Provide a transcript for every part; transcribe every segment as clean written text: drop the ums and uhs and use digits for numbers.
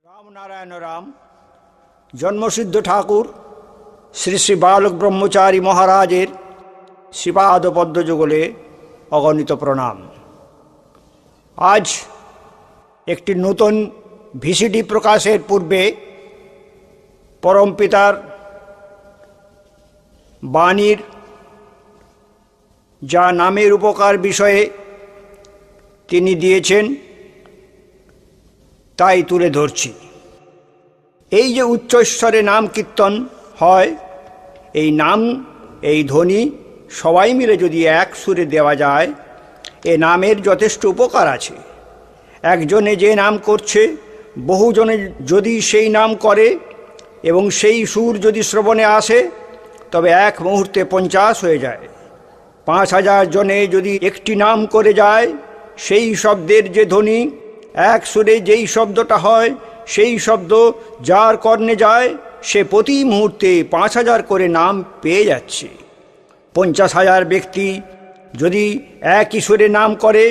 রামনারায়ণ রাম জন্মসিদ্ধ ঠাকুর শ্রী শ্রী বালক ব্রহ্মচারী মহারাজের শ্রীপাদ পদ্মযুগলে অগণিত প্রণাম। আজ একটি নতুন ভিসিডি প্রকাশের পূর্বে পরমপিতার বাণীর যা নামের উপকার বিষয়ে তিনি দিয়েছেন তাই তুলে ধরছি। এই যে উচ্চস্বরে নাম কীর্তন হয়, এই নাম এই ধ্বনি সবাই মিলে যদি এক সুরে দেওয়া যায়, এ নামের যথেষ্ট উপকার আছে। একজনে যে নাম করছে, বহুজনে যদি সেই নাম করে এবং সেই সুর যদি শ্রবণে আসে, তবে এক মুহূর্তে 50 হয়ে যায়। 5000 জনে যদি একটি নাম করে যায়, সেই শব্দের যে ধ্বনি এক সুরে যেই শব্দটা হয়, সেই শব্দ যার কর্ণে যায় সে প্রতি মুহূর্তে 5000 করে নাম পেয়ে যাচ্ছে। 50,000 ব্যক্তি যদি একই সুরে নাম করে,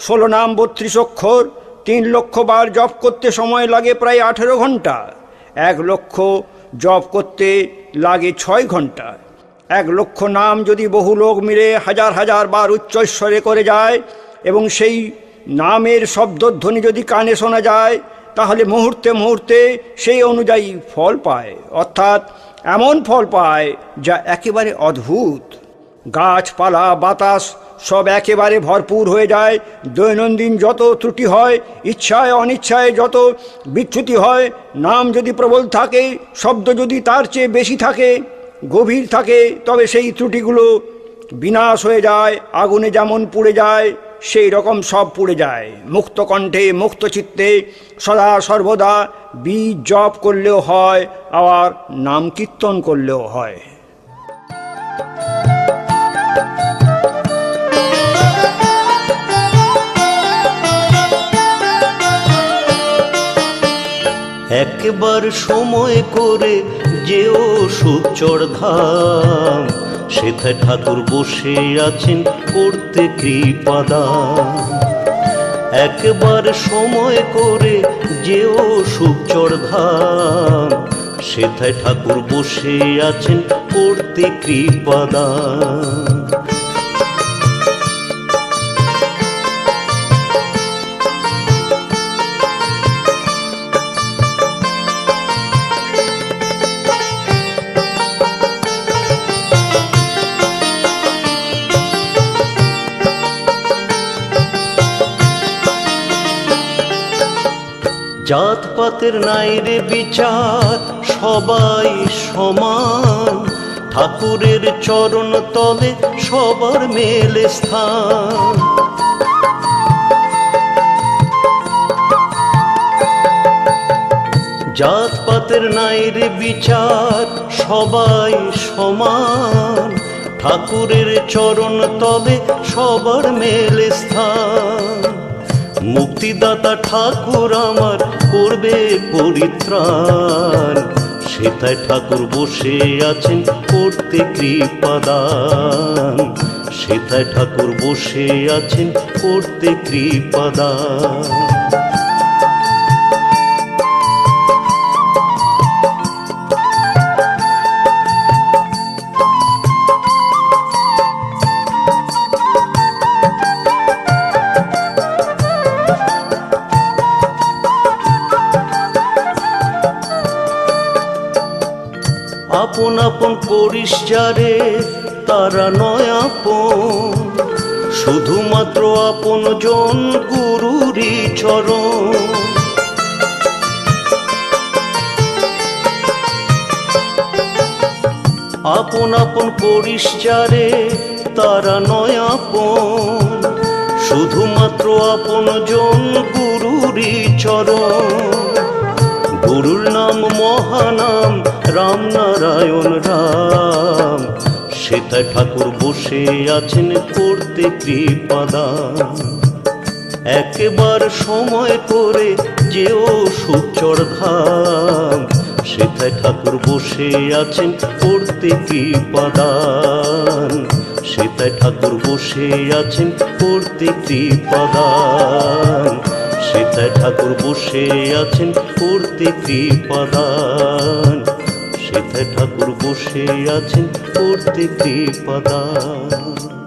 16 নাম 32 অক্ষর 3 লক্ষ বার জপ করতে সময় লাগে প্রায় 18 ঘন্টা। 1 লক্ষ জপ করতে লাগে 6 ঘন্টা। 1 লক্ষ নাম যদি বহু লোক মিলে হাজার হাজার বার উচ্চস্বরে করে যায় এবং সেই নামের শব্দধ্বনি যদি কানে শোনা যায়, তাহলে মুহূর্তে মুহূর্তে সেই অনুযায়ী ফল পায়, অর্থাৎ এমন ফল পায় যা একেবারে অদ্ভুত। গাছপালা বাতাস সব একেবারে ভরপুর হয়ে যায়। দৈনন্দিন যত ত্রুটি হয়, ইচ্ছায় অনিচ্ছায় যত বিচ্যুতি হয়, নাম যদি প্রবল থাকে, শব্দ যদি তার চেয়ে বেশি থাকে, গভীর থাকে, তবে সেই ত্রুটিগুলো বিনাশ হয়ে যায়। আগুনে যেমন পুড়ে যায়, সেই রকম সব পুড়ে যায়। মুক্ত কণ্ঠে মুক্ত চিত্তে সদা সর্বদা বীজ জপ করলেও হয়, আবার নাম কীর্তন করলেও হয়। একবার সময় করে যেও সুচড় ধাম, সেথায় ঠাকুর বসে আছেন করতে কৃপাদান। একবার সময় করে যেও সুচড় ধাম, সেথায় ঠাকুর বসে আছেন করতে কৃপাদান। জাতপাতের নাই রে বিচার, সবাই সমান, ঠাকুরের চরণ তলে সবার মেলে স্থান। জাতপাতের নাই রে বিচার, সবাই সমান, ঠাকুরের চরণ তলে সবার মেলে স্থান। মুক্তিদাতা ঠাকুর আমার করবে পরিত্রাণ, সেথায় ঠাকুর বসে আছেন করতে কৃপাদান। সেথায় ঠাকুর বসে আছেন করতে কৃপাদান। আপন আপন করিস যারে, তারা নয় আপন, শুধুমাত্র আপন জন গুরুরই চরণ। আপন আপন করিস যারে, তারা নয় আপন, শুধুমাত্র আপন জন গুরুরই চরণ। গুরুর নাম মহানাম রামনারায়ণ রাম, সেথায় ঠাকুর বসে আছেন করতে কৃপাদান। একবার সময় করে যেও সুচড় ধাম, সেথায় ঠাকুর বসে আছেন করতে কৃপাদান। সেথায় ঠাকুর বসে আছেন করতে কৃপাদান। সেথায় সেথায় ঠাকুর বসে আছেন করতে কৃপাদান, সেথায় ঠাকুর বসে আছেন করতে কৃপাদান।